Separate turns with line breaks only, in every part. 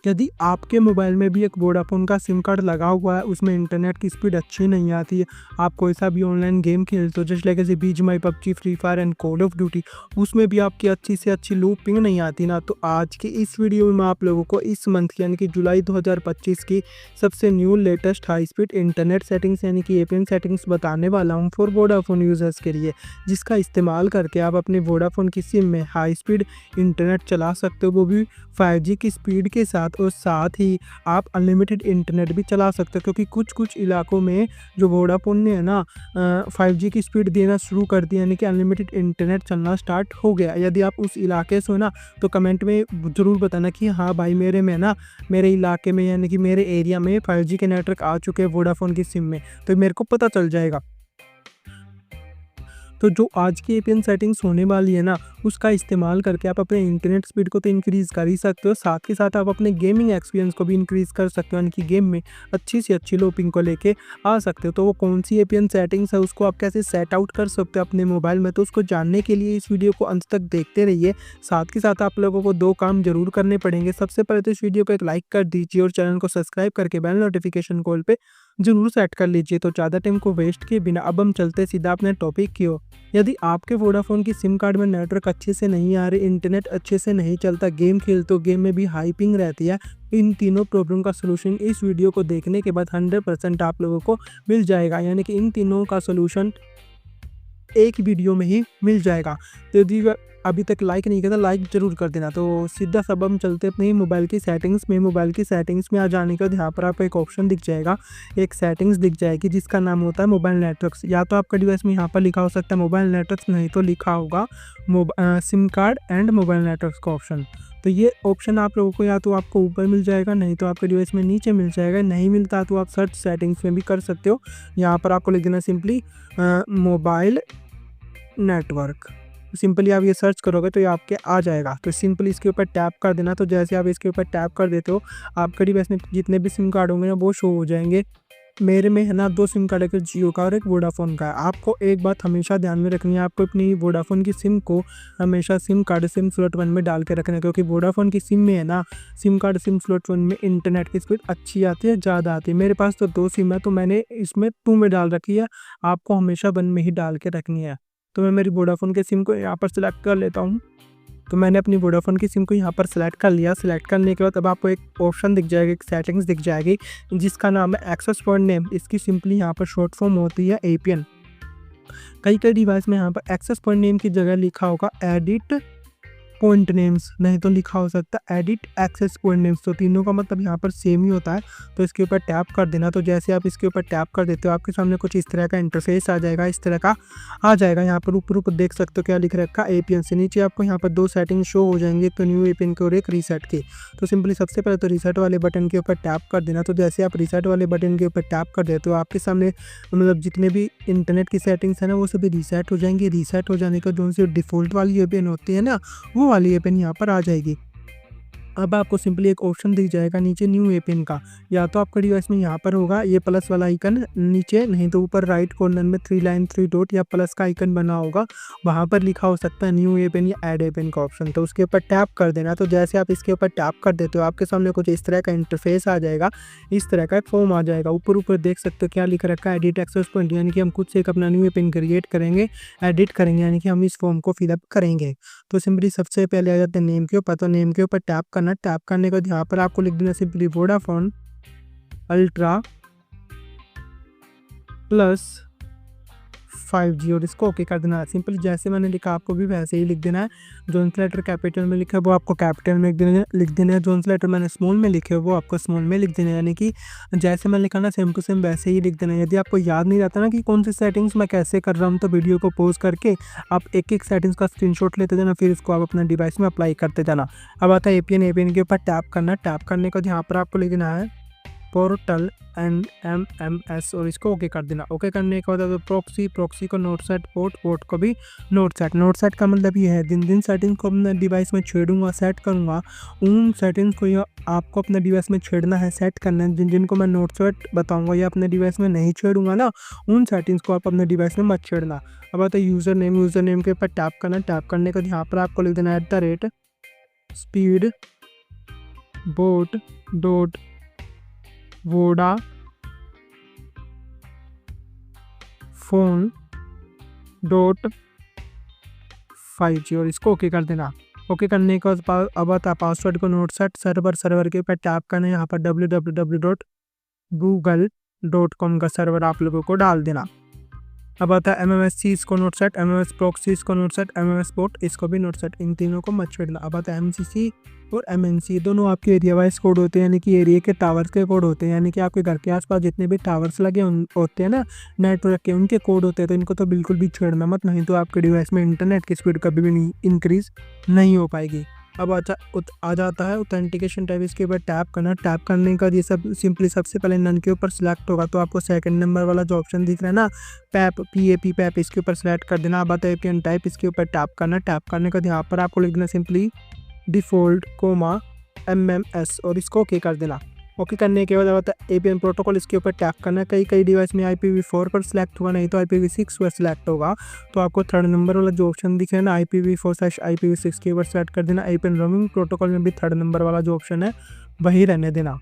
यदि आपके मोबाइल में भी एक वोडाफ़ोन का सिम कार्ड लगा हुआ है, उसमें इंटरनेट की स्पीड अच्छी नहीं आती है, आप कोई सा भी ऑनलाइन गेम खेलते हो जस्ट लाइक ऐसे BGMI, PUBG, free fire and call of duty, उसमें भी आपकी अच्छी से अच्छी लो पिंग नहीं आती ना, तो आज की इस वीडियो में मैं आप लोगों को इस मंथ यानी कि जुलाई 2025 की सबसे new latest high speed internet settings यानी कि एपीएन सेटिंग्स बताने वाला हूँ फॉर वोडाफ़ोन यूज़र्स के लिए, जिसका इस्तेमाल करके आप अपने वोडाफ़ोन की सिम में हाई स्पीड इंटरनेट चला सकते हो, वो भी 5G की स्पीड के साथ, और साथ ही आप अनलिमिटेड इंटरनेट भी चला सकते हो, क्योंकि कुछ इलाकों में जो वोडाफ़ोन ने है ना 5G की स्पीड देना शुरू कर दी, यानी कि अनलिमिटेड इंटरनेट चलना स्टार्ट हो गया। यदि आप उस इलाके से हो ना, तो कमेंट में ज़रूर बताना कि हाँ भाई मेरे में ना, मेरे इलाके में यानी कि मेरे एरिया में 5G के नेटवर्क आ चुके हैं वोडाफ़ोन की सिम में, तो मेरे को पता चल जाएगा। तो जो आज की एपीएन सेटिंग्स होने वाली है ना, उसका इस्तेमाल करके आप अपने इंटरनेट स्पीड को तो इंक्रीज़ कर ही सकते हो, साथ के साथ आप अपने गेमिंग एक्सपीरियंस को भी इंक्रीज़ कर सकते हो, यानी कि गेम में अच्छी से अच्छी लो पिंग को लेके आ सकते हो। तो वो कौन सी एपीएन सेटिंग्स है, उसको आप कैसे सेट आउट कर सकते हो अपने मोबाइल में, तो उसको जानने के लिए इस वीडियो को अंत तक देखते रहिए। साथ के साथ आप लोगों को 2 काम ज़रूर करने पड़ेंगे। सबसे पहले तो इस वीडियो को एक लाइक कर दीजिए और चैनल को सब्सक्राइब करके बेल नोटिफिकेशन कॉल पे ज़रूर सेट कर लीजिए। तो ज़्यादा टाइम को वेस्ट किए बिना अब हम चलते सीधा अपने टॉपिक की ओर। यदि आपके वोडाफ़ोन की सिम कार्ड में नेटवर्क अच्छे से नहीं आ रही, इंटरनेट अच्छे से नहीं चलता, गेम खेलते हो, गेम में भी हाई पिंग रहती है, इन तीनों प्रॉब्लम का सलूशन इस वीडियो को देखने के बाद 100% आप लोगों को मिल जाएगा, यानी कि इन तीनों का सलूशन एक वीडियो में ही मिल जाएगा। तो यदि अभी तक लाइक नहीं किया तो लाइक ज़रूर कर देना। तो सीधा सब हम चलते अपनी मोबाइल की सेटिंग्स में। मोबाइल की सेटिंग्स में आ जाने के बाद यहाँ पर आपको एक ऑप्शन दिख जाएगा, एक सेटिंग्स दिख जाएगी जिसका नाम होता है मोबाइल नेटवर्क्स। या तो आपका डिवाइस में यहाँ पर लिखा हो सकता है मोबाइल नेटवर्क्स, नहीं तो लिखा होगा SIM card and mobile networks का ऑप्शन। तो ये ऑप्शन आप लोगों को या तो आपको ऊपर मिल जाएगा, नहीं तो आपके डिवाइस में नीचे मिल जाएगा। नहीं मिलता तो आप सर्च सेटिंग्स में भी कर सकते हो। यहाँ पर आपको लिख देना सिंपली मोबाइल नेटवर्क। सिंपली आप ये सर्च करोगे तो ये आपके आ जाएगा। तो सिंपली इसके ऊपर टैप कर देना। तो जैसे आप इसके ऊपर टैप कर देते हो, आपके डिवाइस में जितने भी सिम कार्ड होंगे ना वो शो हो जाएंगे। मेरे में है ना 2 सिम कार्ड है, एक जियो का और एक वोडाफ़ोन का है। आपको एक बात हमेशा ध्यान में रखनी है, आपको अपनी वोडाफ़ोन की सिम को हमेशा सिम कार्ड सिम स्लॉट 1 में डाल के रखना है, क्योंकि वोडाफ़ोन की सिम में है ना सिम कार्ड सिम स्लॉट 1 में इंटरनेट की स्पीड अच्छी आती है, ज़्यादा आती है। मेरे पास तो 2 सिम है, तो मैंने इसमें 2 में डाल रखी है। आपको हमेशा 1 में ही डाल के रखनी है। तो मैं मेरी वोडाफ़ोन के सिम को यहाँ पर सिलेक्ट कर लेता हूँ। तो मैंने अपनी वोडाफ़ोन की सिम को यहाँ पर सिलेक्ट कर लिया। सिलेक्ट करने के बाद अब आपको एक ऑप्शन दिख जाएगा, एक सेटिंग्स दिख जाएगी जिसका नाम है एक्सेस पॉइंट नेम। इसकी सिंपली यहाँ पर शॉर्ट फॉर्म होती है एपीएन। कई डिवाइस में यहाँ पर एक्सेस पॉइंट नेम की जगह लिखा होगा एडिट पॉइंट नेम्स, नहीं तो लिखा हो सकता है एडिट एक्सेस पॉइंट नेम्स। तो तीनों का मतलब यहाँ पर सेम ही होता है। तो इसके ऊपर टैप कर देना। तो जैसे आप इसके ऊपर टैप कर देते हो, आपके सामने कुछ इस तरह का इंटरफेस आ जाएगा, इस तरह का आ जाएगा। यहाँ पर ऊपर देख सकते हो क्या लिख रखा है एपीएन से। नीचे आपको यहाँ पर 2 सेटिंग शो हो जाएंगे, एक तो न्यू एपीएन की और एक रीसेट की। तो सिंपली सबसे पहले तो रीसेट वाले बटन के ऊपर टैप कर देना। तो जैसे आप रीसेट वाले बटन के ऊपर टैप कर देते हो, आपके सामने मतलब जितने भी इंटरनेट की सेटिंग्स है ना वो सभी रीसेट हो जाएंगी। रीसेट हो जाने का जो सी डिफ़ॉल्ट वाली एपीएन होती है ना, वो वाली एपीएन यहाँ पर आ जाएगी। अब आपको सिंपली एक ऑप्शन दिख जाएगा नीचे न्यू एपीएन का। या तो आपका डिवाइस में यहाँ पर होगा ये प्लस वाला आइकन नीचे, नहीं तो ऊपर राइट कॉर्नर में 3 लाइन 3 डॉट या प्लस का आइकन बना होगा, वहाँ पर लिखा हो सकता है न्यू एपीएन या ऐड एपीएन का ऑप्शन। तो उसके ऊपर टैप कर देना। तो जैसे आप इसके ऊपर टैप कर देते हो, आपके सामने कुछ इस तरह का इंटरफेस आ जाएगा, इस तरह का एक फॉर्म आ जाएगा। ऊपर देख सकते हो क्या लिख रखा है एडिट एक्सेस पॉइंट, यानी कि हम खुद से एक अपना न्यू एपीएन क्रिएट करेंगे, एडिट करेंगे, यानी कि हम इस फॉर्म को फिलअप करेंगे। तो सिंपली सबसे पहले आ जाते हैं नेम के ऊपर। तो नेम के ऊपर टैप करना। टैप करने के बाद यहाँ पर आपको लिख देना simply Vodafone ultra plus 5G और इसको ओके कर देना है। सिंपल जैसे मैंने लिखा आपको भी वैसे ही लिख देना है। जोन से लेटर कैपिटल में लिखा है वो आपको कैपिटल में लिख देना है। जोन से लेटर मैंने स्मॉल में लिखे वो आपको स्मॉल में लिख देना है, यानी कि जैसे मैंने लिखा ना सेम टू सेम वैसे ही लिख देना है। यदि आपको याद नहीं रहता ना कि कौन सी सेटिंग्स मैं कैसे कर रहा हूँ, तो वीडियो को पॉज करके आप एक सेटिंग्स का स्क्रीनशॉट लेते जाना, फिर इसको आप अपना डिवाइस में अप्लाई करते जाना। अब आता है एपीएन के ऊपर टैप करना। टैप करने के बाद यहाँ पर आपको लिख देना है पोर्टल NMMS और इसको ओके कर देना। ओके करने के बाद प्रॉक्सी को नोट सेट, पोर्ट को भी नोट सेट का मतलब ये है जिन सेटिंग्स को अपने डिवाइस में छेड़ूंगा, सेट करूंगा, उन सेटिंग्स को आपको अपने डिवाइस में छेड़ना है, सेट करना है। जिनको मैं नोट सेट बताऊंगा या अपने डिवाइस में नहीं छेड़ूंगा ना, उन सेटिंग्स को आप अपने डिवाइस में मत छेड़ना। अब आता है यूज़र नेम के ऊपर टैप करना। टैप करने के बाद यहाँ पर आपको लिख देना @ speed boat dot Voda phone dot 5G और इसको ओके कर देना। ओके करने के बाद अब आता है पासवर्ड को नोट सेट सर्वर के ऊपर टैप करना है। यहाँ पर www.google.com का सर्वर आप लोगों को डाल देना। अब आता है MMSC, इसको नोट सेट, MMS प्रॉक्सी इसको नोट सेट, MMS पोर्ट इसको भी नोट सेट, इन तीनों को मत छेड़ना। अब आता है MCC और MNC, दोनों आपके एरिया वाइज कोड होते हैं, यानी कि एरिया के टावर्स के कोड होते हैं, यानी कि आपके घर के आसपास जितने भी टावर्स लगे होते हैं ना नेटवर्क के, उनके कोड होते हैं। तो इनको तो बिल्कुल भी छेड़ना मत, नहीं तो आपके डिवाइस में इंटरनेट की स्पीड कभी भी इंक्रीज नहीं हो पाएगी। अब आ जाता है ऑथेंटिकेशन टाइप, इसके ऊपर टैप करना। टैप करने का ये सब सिंपली सबसे पहले नन के ऊपर सिलेक्ट होगा, तो आपको सेकंड नंबर वाला जो ऑप्शन दिख रहा है ना PAP, इसके ऊपर सेलेक्ट कर देना। अब आता है APN टाइप, इसके ऊपर टैप करना। टैप करने का यहाँ पर आपको लिख देना सिंपली डिफ़ॉल्ट MMS और इसको ओके कर देना। ओके करने के बाद अब आता है APN प्रोटोकॉल, इसके ऊपर टैप करना। कई डिवाइस में IPv4 पर सिलेक्ट होगा, नहीं तो IPv6 पर सिलेक्ट होगा। तो आपको थर्ड नंबर वाला जो ऑप्शन दिख रहा है ना IPv4/IPv6 के ऊपर सेलेक्ट कर देना। APN रोमिंग प्रोटोकॉल में भी थर्ड नंबर वाला जो ऑप्शन है वही रहने देना।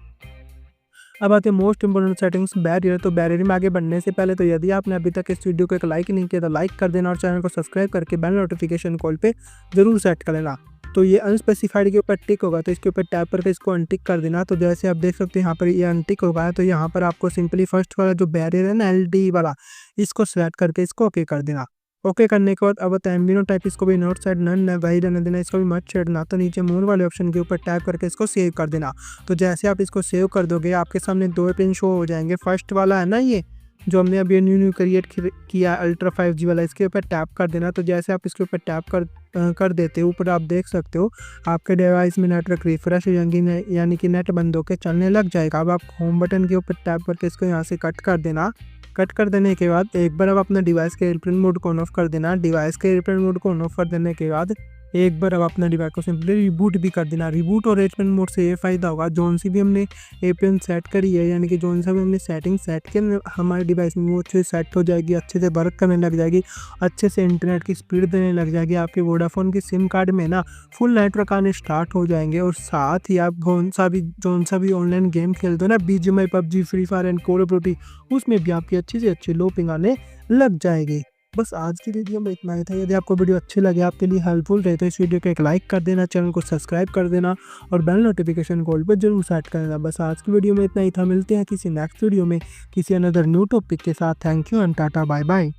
अब आते हैं मोस्ट इंपॉर्टेंट सेटिंग्स, बैरियर। तो बैरियर में आगे बढ़ने से पहले तो यदि आपने अभी तक इस वीडियो को एक लाइक नहीं किया तो लाइक कर देना और चैनल को सब्सक्राइब करके बेल नोटिफिकेशन कॉल पे जरूर सेट कर लेना। तो ये अनस्पेसिफाइड के ऊपर टिक होगा, तो इसके ऊपर टैप करके इसको अनटिक कर देना। तो जैसे आप देख सकते हैं यहाँ पर ये अनटिक होगा, तो यहाँ पर आपको सिंपली फर्स्ट वाला जो बैरियर है ना LD वाला, इसको सिलेक्ट करके इसको ओके कर देना। ओके करने के बाद अब एम्बिनो टाइप, इसको भी नोट साइड नन वही रहने देना, इसको भी मत छेड़ना। तो नीचे मोर वाले ऑप्शन के ऊपर टैप करके इसको सेव कर देना। तो जैसे आप इसको सेव कर दोगे आपके सामने दो पिन शो हो जाएंगे। फर्स्ट वाला है ना ये जो हमने अभी न्यू क्रिएट किया अल्ट्रा 5G वाला, इसके ऊपर टैप कर देना। तो जैसे आप इसके ऊपर टैप कर देते हो ऊपर आप देख सकते हो आपके डिवाइस में नेटवर्क रिफ्रेश हो जाएंगी, यानी कि नेट बंद होकर चलने लग जाएगा। अब आप होम बटन के ऊपर टैप करके इसको यहाँ से कट कर देना। कट कर देने के बाद एक बार अब अपने डिवाइस के एयरप्लेन मोड को ऑन ऑफ कर देना। डिवाइस के एयरप्लेन मोड को ऑन ऑफ कर देने के बाद एक बार अब अपने डिवाइस को सिंपली रिबूट भी कर देना। रिबूट और एयरप्लेन मोड से ये फ़ायदा होगा, जोन सी भी हमने APN सेट करी है, यानी कि जोन सा भी हमने सेटिंग सेट की हमारे डिवाइस में वो अच्छे से सेट हो जाएगी, अच्छे से वर्क करने लग जाएगी, अच्छे से इंटरनेट की स्पीड देने लग जाएगी। आपके वोडाफोन की सिम कार्ड में ना फुल नेटवर्क आने स्टार्ट हो जाएंगे। और साथ ही आप जोन सा भी ऑनलाइन गेम खेलते हो ना BGMI, PUBG, free fire and call of duty, उसमें भी आपकी अच्छी से अच्छी लोपिंग आने लग जाएगी। बस आज की वीडियो में इतना ही था। यदि आपको वीडियो अच्छी लगे, आपके लिए हेल्पफुल रहे, तो इस वीडियो को एक लाइक कर देना, चैनल को सब्सक्राइब कर देना और बेल नोटिफिकेशन कॉल पर जरूर सेट कर देना। बस आज की वीडियो में इतना ही था। मिलते हैं किसी नेक्स्ट वीडियो में किसी अनदर न्यू टॉपिक के साथ। Thank you and tata bye bye.